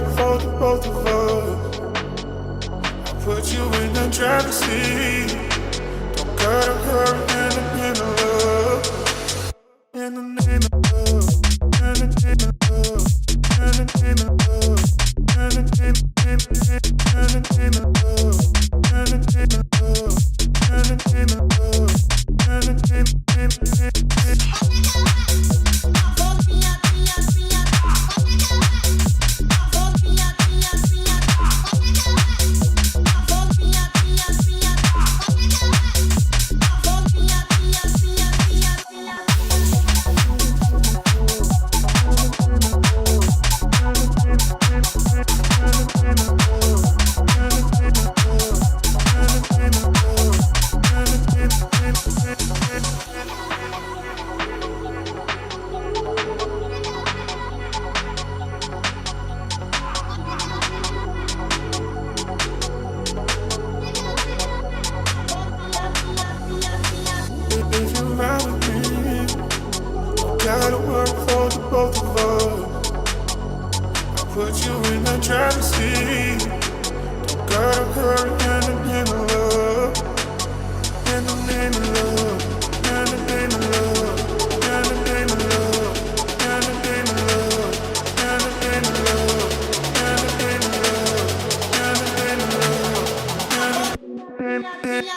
work for the both of us. I put you in the driver's seat. Don't gotta hurry in the name of love. In the name of love. In the name of love. In the name of love. In the name of love. In the name of love. In the name of love. In the name of love. In the name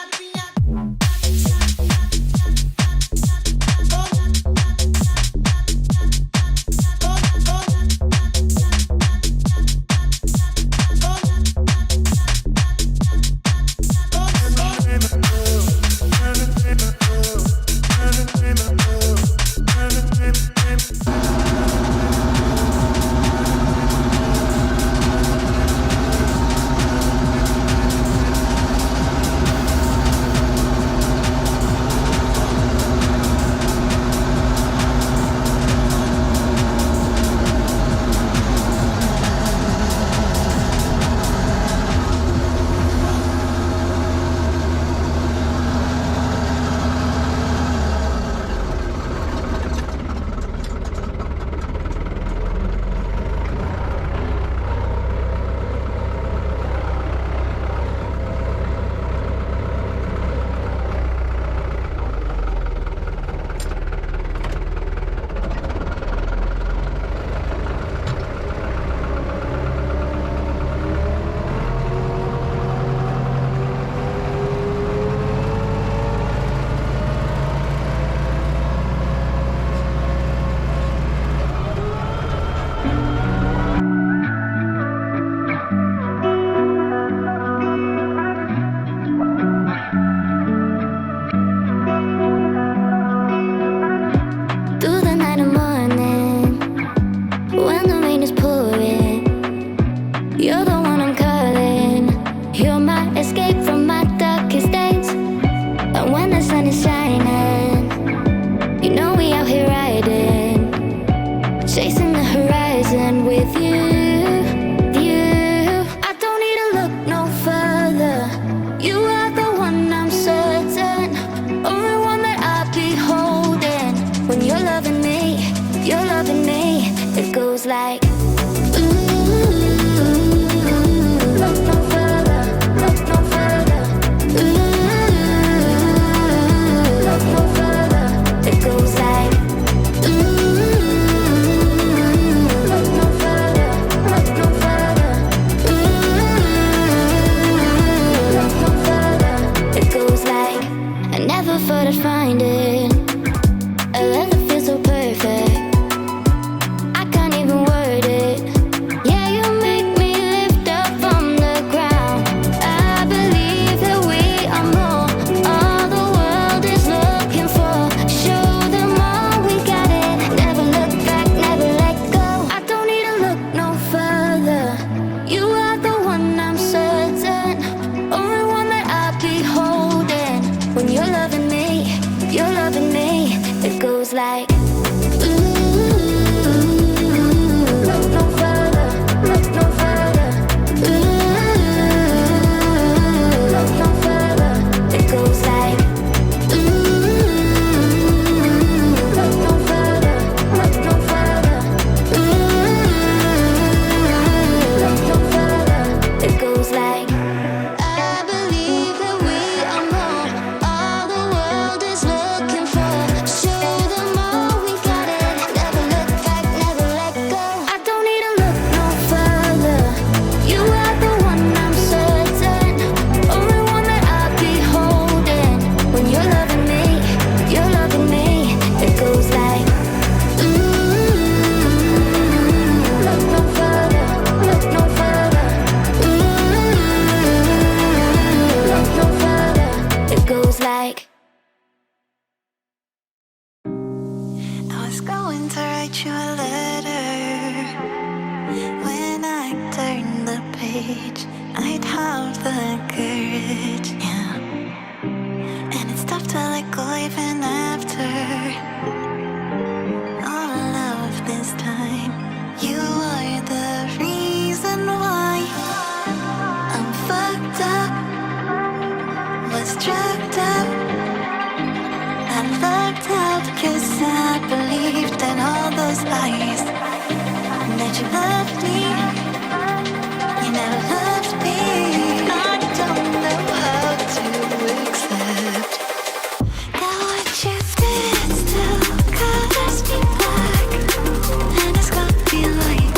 age, I'd have the courage, yeah. And it's tough to let go even after all of this time. You are the reason why I'm fucked up, was drugged up. I lucked out 'cause I believed in all those lies. That you loved me, you never loved me. I don't know how to accept that what you did still colors me black. And it's got me like,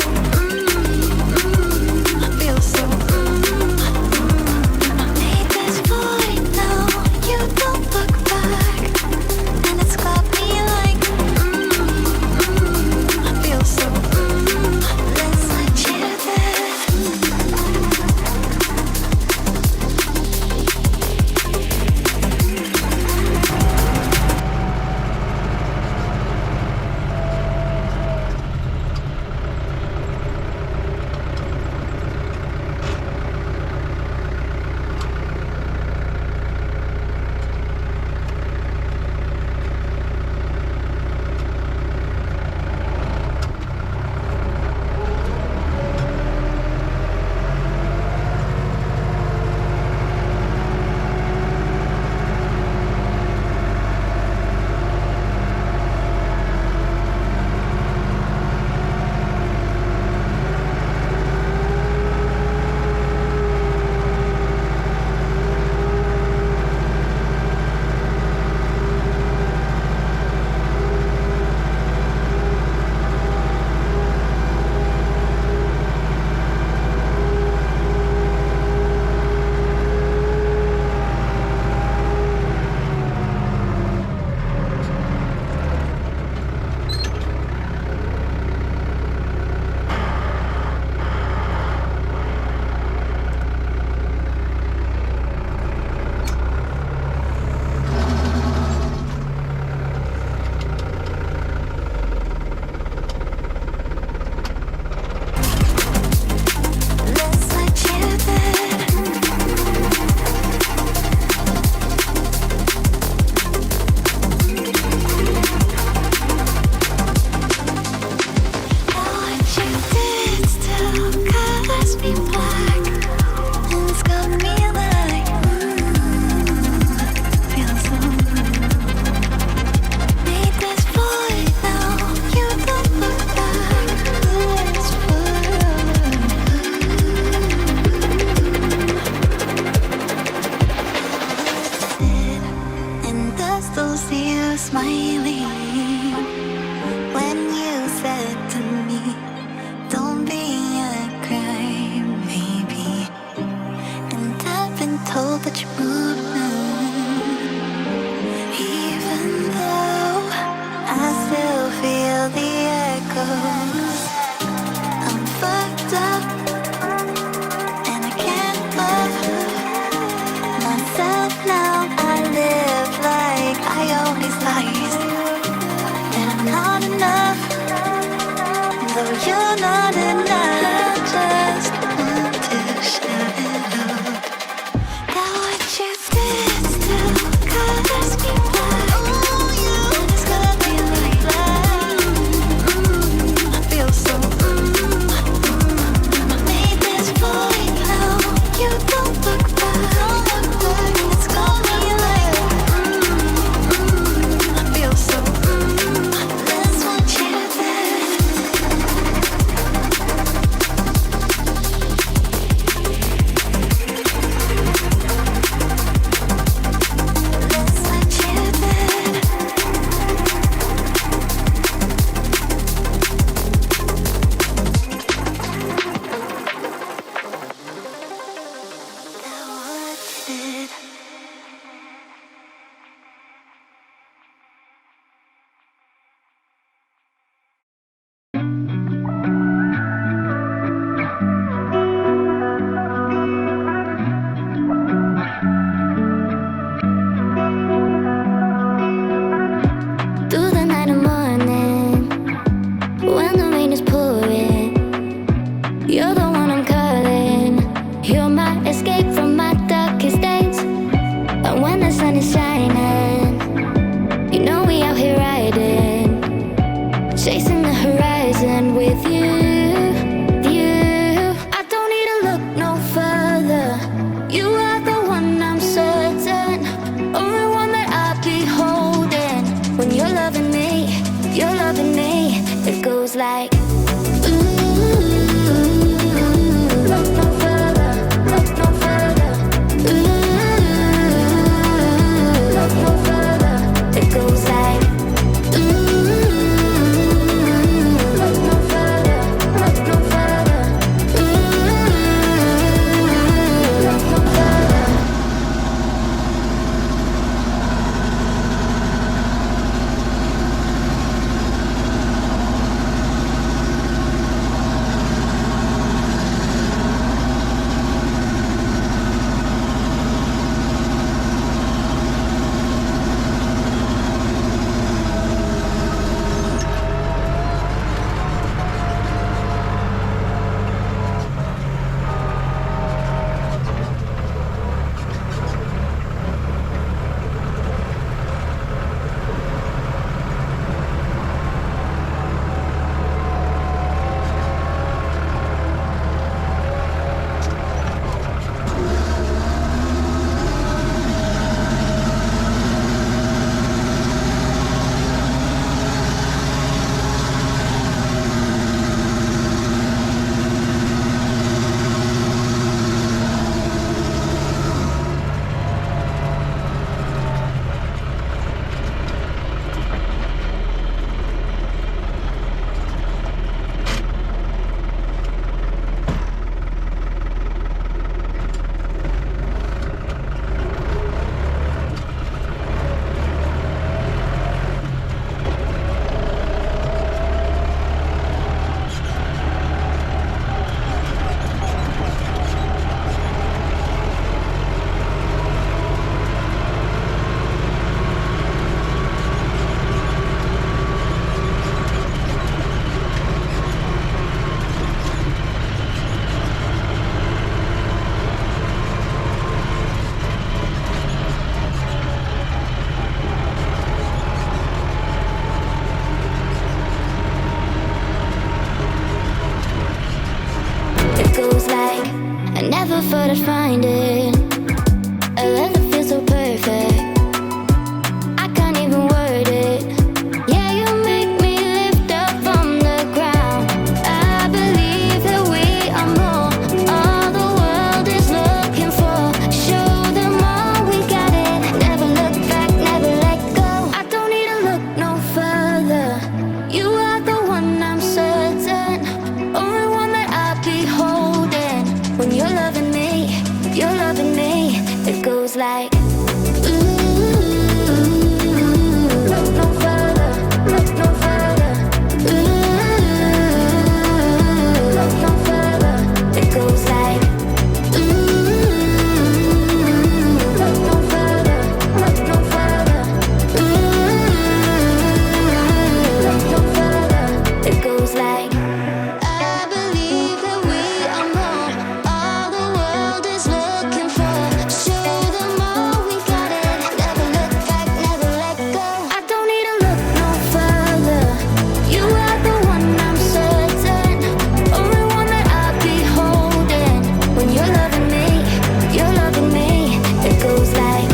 I feel so, I made this void now, you don't look back. And it's got me like, I feel so, let's let you there. You're not enough, just want to shout it out. That what goes like, I never thought I'd find it. A love that feels so perfect, I can't even word it. Yeah, you make me lift up from the ground. I believe that we are more, all the world is looking for. Show them all we got it. Never look back, never let go. I don't need to look no further. You are the one I'm certain, only one that I'll be holding. When you're loving me, you're loving me. It goes like, look no further, look no further. Look no further. It goes like, look no further, look no further. Look no further. It goes like, I believe that we are more, all the world is looking for. Show them all we got it. Never look back, never let go. I don't need to look no further. You are the one I'm certain, only one that I'll be holding. When you're loving me, you're loving me. It goes like,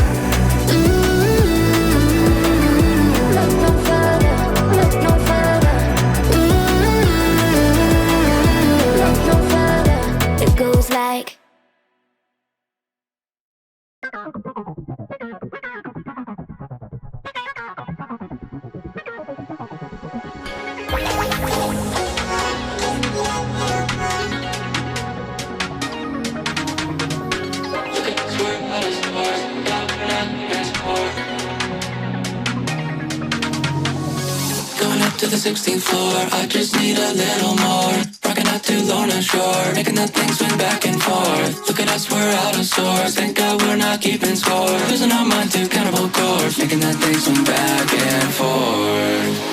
look no further, look no further. Look no further. It goes like. Going up to the 16th floor, I just need a little more. Rocking out to Lorna Shore, making that thing swing back and forth. Look at us, we're out of sorts, thank God we're not keeping score. Losing our mind to cannibal chords, making that thing swing back and forth.